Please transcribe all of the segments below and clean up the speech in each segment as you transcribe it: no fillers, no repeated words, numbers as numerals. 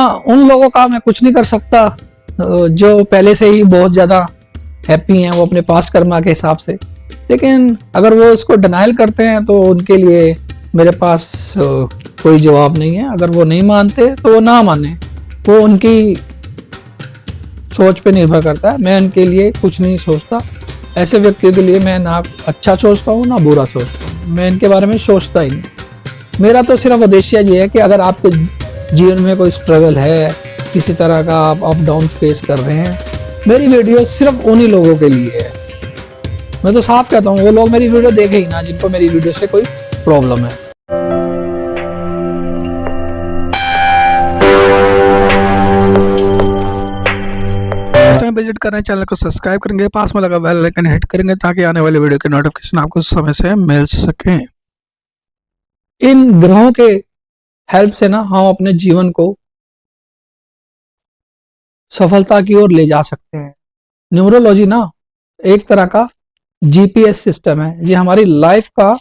उन लोगों का मैं कुछ नहीं कर सकता जो पहले से ही बहुत ज़्यादा हैप्पी हैं वो अपने पास्ट कर्मा के हिसाब से। लेकिन अगर वो इसको डिनाइल करते हैं तो उनके लिए मेरे पास कोई जवाब नहीं है। अगर वो नहीं मानते तो वो ना माने, वो उनकी सोच पे निर्भर करता है। मैं उनके लिए कुछ नहीं सोचता। ऐसे व्यक्तियों के लिए मैं ना अच्छा सोचता हूँ ना बुरा सोचता हूँ, मैं इनके बारे में सोचता ही नहीं। मेरा तो सिर्फ उद्देश्य ये है कि अगर आपके जीवन में कोई स्ट्रगल है, किसी तरह का आप अप डाउन फेस कर रहे हैं, मेरी वीडियो सिर्फ उन्हीं लोगों के लिए है। मैं तो साफ कहता हूँ वो लोग मेरी वीडियो देखे ही ना जिनको मेरी वीडियो से कोई प्रॉब्लम है। विजिट करें, चैनल को सब्सक्राइब करेंगे, पास में लगा बेल आइकन हिट करेंगे ताकि आने वाले वीडियो के नोटिफिकेशन आपको समय से मिल सके। इन ग्रहों के हेल्प से ना हम अपने जीवन को सफलता की ओर ले जा सकते हैं। न्यूमरोलॉजी ना एक तरह का जीपीएस सिस्टम है। ये हमारी लाइफ का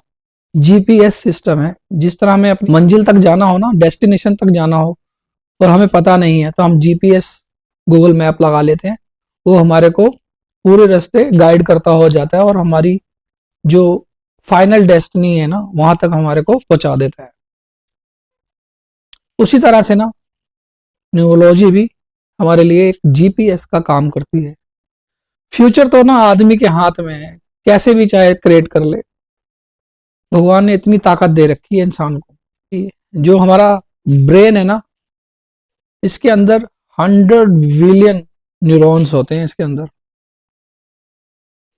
जीपीएस सिस्टम है। जिस तरह हमें अपनी मंजिल तक जाना हो ना, डेस्टिनेशन तक जाना हो और हमें पता नहीं है तो हम जीपीएस गूगल मैप लगा लेते हैं, वो हमारे को पूरे रास्ते गाइड करता हो जाता है और हमारी जो फाइनल डेस्टिनी है ना वहां तक हमारे को पहुंचा देता है। उसी तरह से ना न्यूमरोलॉजी भी हमारे लिए एक जीपीएस का काम करती है। फ्यूचर तो ना आदमी के हाथ में है, कैसे भी चाहे क्रिएट कर ले। भगवान ने इतनी ताकत दे रखी है इंसान को। जो हमारा ब्रेन है ना, इसके अंदर 100 बिलियन न्यूरॉन्स होते हैं इसके अंदर,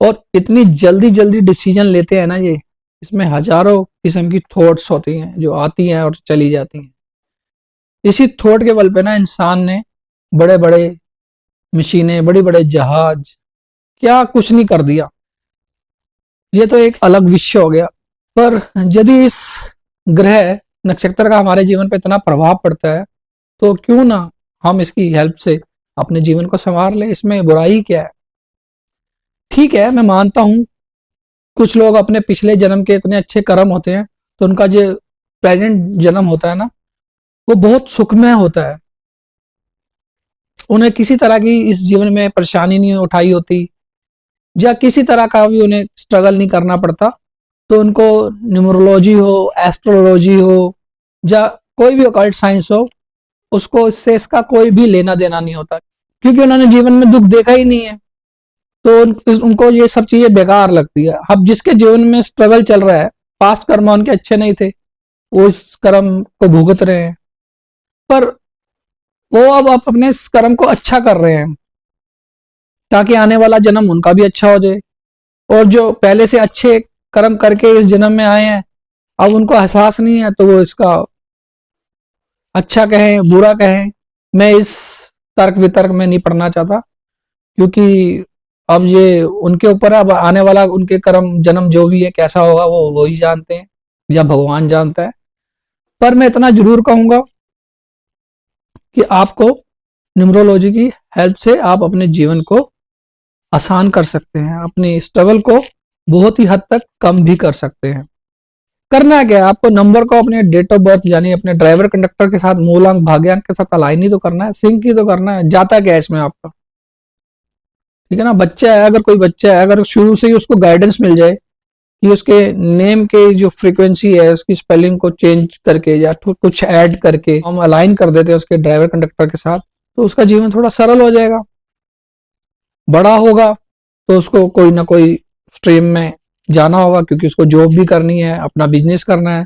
और इतनी जल्दी जल्दी डिसीजन लेते हैं ना ये। इसमें हजारों किस्म की थॉट्स होती हैं जो आती हैं और चली जाती हैं। इसी थॉट के बल पे ना इंसान ने बड़े बड़े मशीनें, बड़े बड़े जहाज, क्या कुछ नहीं कर दिया। ये तो एक अलग विषय हो गया। पर यदि इस ग्रह नक्षत्र का हमारे जीवन पर इतना प्रभाव पड़ता है तो क्यों ना हम इसकी हेल्प से अपने जीवन को संवार ले। इसमें बुराई क्या है? ठीक है, मैं मानता हूं कुछ लोग अपने पिछले जन्म के इतने अच्छे कर्म होते हैं तो उनका जो प्रेजेंट जन्म होता है ना वो बहुत सुखमय होता है। उन्हें किसी तरह की इस जीवन में परेशानी नहीं उठाई होती या किसी तरह का भी उन्हें स्ट्रगल नहीं करना पड़ता। तो उनको न्यूमरोलॉजी हो, एस्ट्रोलॉजी हो या कोई भी ऑकल्ट साइंस हो, उसको इससे इसका कोई भी लेना देना नहीं होता, क्योंकि उन्होंने जीवन में दुख देखा ही नहीं है। तो उनको ये सब चीजें बेकार लगती है। अब जिसके जीवन में स्ट्रगल चल रहा है, पास्ट कर्म उनके अच्छे नहीं थे, वो इस कर्म को भुगत रहे हैं, पर वो अब अपने इस कर्म को अच्छा कर रहे हैं ताकि आने वाला जन्म उनका भी अच्छा हो जाए। और जो पहले से अच्छे कर्म करके इस जन्म में आए हैं, अब उनको एहसास नहीं है तो वो इसका अच्छा कहें बुरा कहें, मैं इस तर्क वितर्क में नहीं पढ़ना चाहता, क्योंकि अब ये उनके ऊपर है। अब आने वाला उनके कर्म जन्म जो भी है कैसा होगा वो वही जानते हैं या भगवान जानता है। पर मैं इतना जरूर कहूंगा कि आपको न्यूमरोलॉजी की हेल्प से आप अपने जीवन को आसान कर सकते हैं, अपनी स्ट्रगल को बहुत ही हद तक कम भी कर सकते हैं। करना क्या है आपको? नंबर को अपने डेट ऑफ बर्थ यानी अपने ड्राइवर कंडक्टर के साथ मूलांक भाग्यांक के साथ अलाइन ही तो करना है, सिंक ही तो करना है। जाता क्या है इसमें आपका? ठीक है ना। बच्चा है, अगर कोई बच्चा है, अगर शुरू से ही उसको गाइडेंस मिल जाए कि उसके नेम के जो फ्रीक्वेंसी है उसकी स्पेलिंग को चेंज करके या कुछ ऐड करके हम अलाइन कर देते हैं उसके ड्राइवर कंडक्टर के साथ, तो उसका जीवन थोड़ा सरल हो जाएगा। बड़ा होगा तो उसको कोई ना कोई स्ट्रीम में जाना होगा, क्योंकि उसको जॉब भी करनी है, अपना बिजनेस करना है।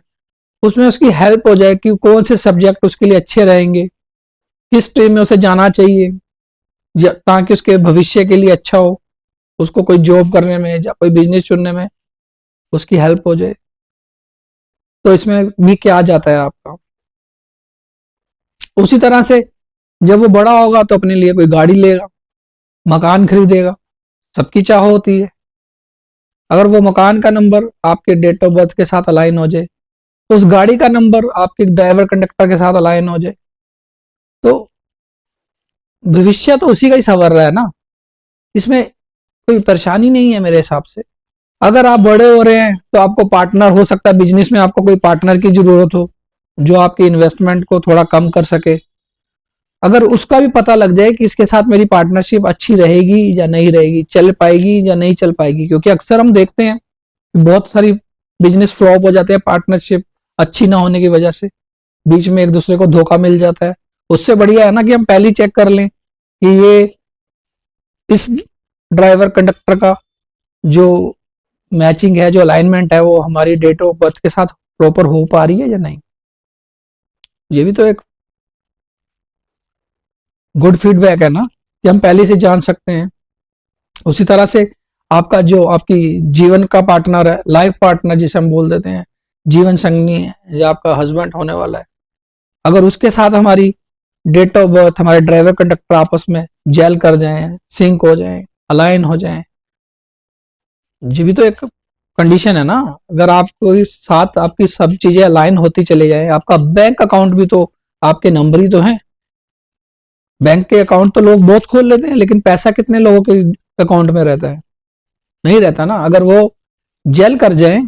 उसमें उसकी हेल्प हो जाए कि कौन से सब्जेक्ट उसके लिए अच्छे रहेंगे, किस स्ट्रीम में उसे जाना चाहिए ताकि उसके भविष्य के लिए अच्छा हो, उसको कोई जॉब करने में या कोई बिजनेस चुनने में उसकी हेल्प हो जाए। तो इसमें भी क्या जाता है आपका। उसी तरह से जब वो बड़ा होगा तो अपने लिए कोई गाड़ी लेगा, मकान खरीदेगा, सबकी चाह होती है। अगर वो मकान का नंबर आपके डेट ऑफ बर्थ के साथ अलाइन हो जाए, तो उस गाड़ी का नंबर आपके ड्राइवर कंडक्टर के साथ अलाइन हो जाए, तो भविष्य तो उसी का ही संवर रहा है ना। इसमें कोई परेशानी नहीं है मेरे हिसाब से। अगर आप बड़े हो रहे हैं तो आपको पार्टनर हो सकता है, बिजनेस में आपको कोई पार्टनर की जरूरत हो जो आपकी इन्वेस्टमेंट को थोड़ा कम कर सके। अगर उसका भी पता लग जाए कि इसके साथ मेरी पार्टनरशिप अच्छी रहेगी या नहीं रहेगी, चल पाएगी या नहीं चल पाएगी, क्योंकि अक्सर हम देखते हैं बहुत सारी बिजनेस फ्लॉप हो जाते हैं पार्टनरशिप अच्छी ना होने की वजह से, बीच में एक दूसरे को धोखा मिल जाता है। उससे बढ़िया है ना कि हम पहले ही चेक कर लें कि ये इस ड्राइवर कंडक्टर का जो मैचिंग है, जो अलाइनमेंट है, वो हमारी डेट ऑफ बर्थ के साथ प्रॉपर हो पा रही है या नहीं। ये भी तो एक गुड फीडबैक है ना कि हम पहले से जान सकते हैं। उसी तरह से आपका जो आपकी जीवन का पार्टनर है, लाइफ पार्टनर जिसे हम बोल देते हैं, जीवन संगनी है या आपका हस्बैंड होने वाला है, अगर उसके साथ हमारी डेट ऑफ बर्थ, हमारे ड्राइवर कंडक्टर आपस में जेल कर जाएं, सिंक हो जाएं, अलाइन हो जाएं, ये भी तो एक कंडीशन है ना। अगर आपको साथ आपकी सब चीजें अलाइन होती चली जाए, आपका बैंक अकाउंट भी तो आपके नंबर ही तो है। बैंक के अकाउंट तो लोग बहुत खोल लेते हैं, लेकिन पैसा कितने लोगों के अकाउंट में रहता है? नहीं रहता ना। अगर वो जेल कर जाए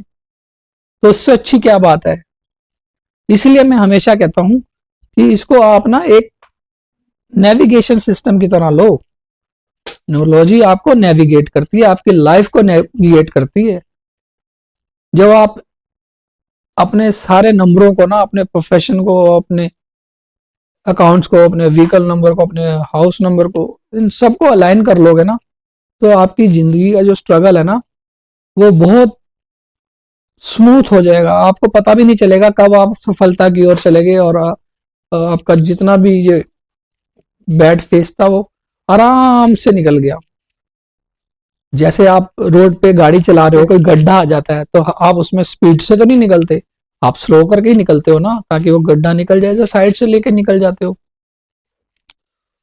तो उससे अच्छी क्या बात है। इसलिए मैं हमेशा कहता हूं कि इसको आप ना एक नेविगेशन सिस्टम की तरह लो। न्यूरोलॉजी आपको नेविगेट करती है, आपकी लाइफ को नेविगेट करती है। जब आप अपने सारे नंबरों को ना, अपने प्रोफेशन को, अपने अकाउंट्स को, अपने व्हीकल नंबर को, अपने हाउस नंबर को, इन सबको अलाइन कर लोगे ना, तो आपकी जिंदगी का जो स्ट्रगल है ना, वो बहुत स्मूथ हो जाएगा। आपको पता भी नहीं चलेगा कब आप सफलता की ओर चले गए, और आपका जितना भी ये बैड फेस था वो आराम से निकल गया। जैसे आप रोड पे गाड़ी चला रहे हो, कोई गड्ढा आ जाता है तो आप उसमें स्पीड से तो नहीं निकलते, आप स्लो करके ही निकलते हो ना, ताकि वो गड्ढा निकल जाए, साइड से लेके निकल जाते हो।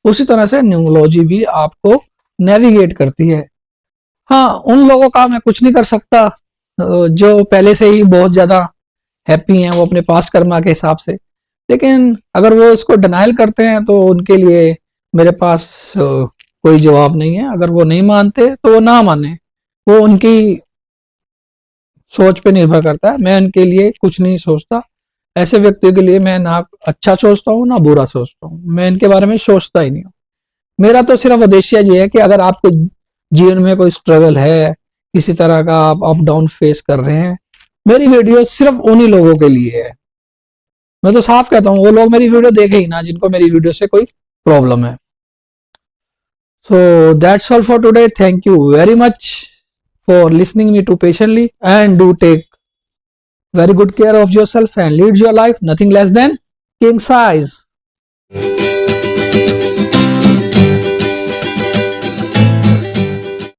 उसी तरह से न्यूमरोलॉजी भी आपको नेविगेट करती है। हाँ, उन लोगों का मैं कुछ नहीं कर सकता जो पहले से ही बहुत ज्यादा हैप्पी हैं, वो अपने पास्ट कर्मा के हिसाब से। लेकिन अगर वो इसको डिनाइल करते हैं तो उनके लिए मेरे पास कोई जवाब नहीं है। अगर वो नहीं मानते तो वो ना माने, वो उनकी सोच पे निर्भर करता है। मैं उनके लिए कुछ नहीं सोचता। ऐसे व्यक्तियों के लिए मैं ना अच्छा सोचता हूँ ना बुरा सोचता हूँ, मैं इनके बारे में सोचता ही नहीं हूँ। मेरा तो सिर्फ उद्देश्य ये है कि अगर आपके जीवन में कोई स्ट्रगल है, किसी तरह का आप अप डाउन फेस कर रहे हैं, मेरी वीडियो सिर्फ उन्हीं लोगों के लिए है। मैं तो साफ कहता हूँ, वो लोग मेरी वीडियो देखे ही ना जिनको मेरी वीडियो से कोई प्रॉब्लम है। So that's all for today. Thank you very much for listening me to patiently, and do take very good care of yourself and lead your life nothing less than king size.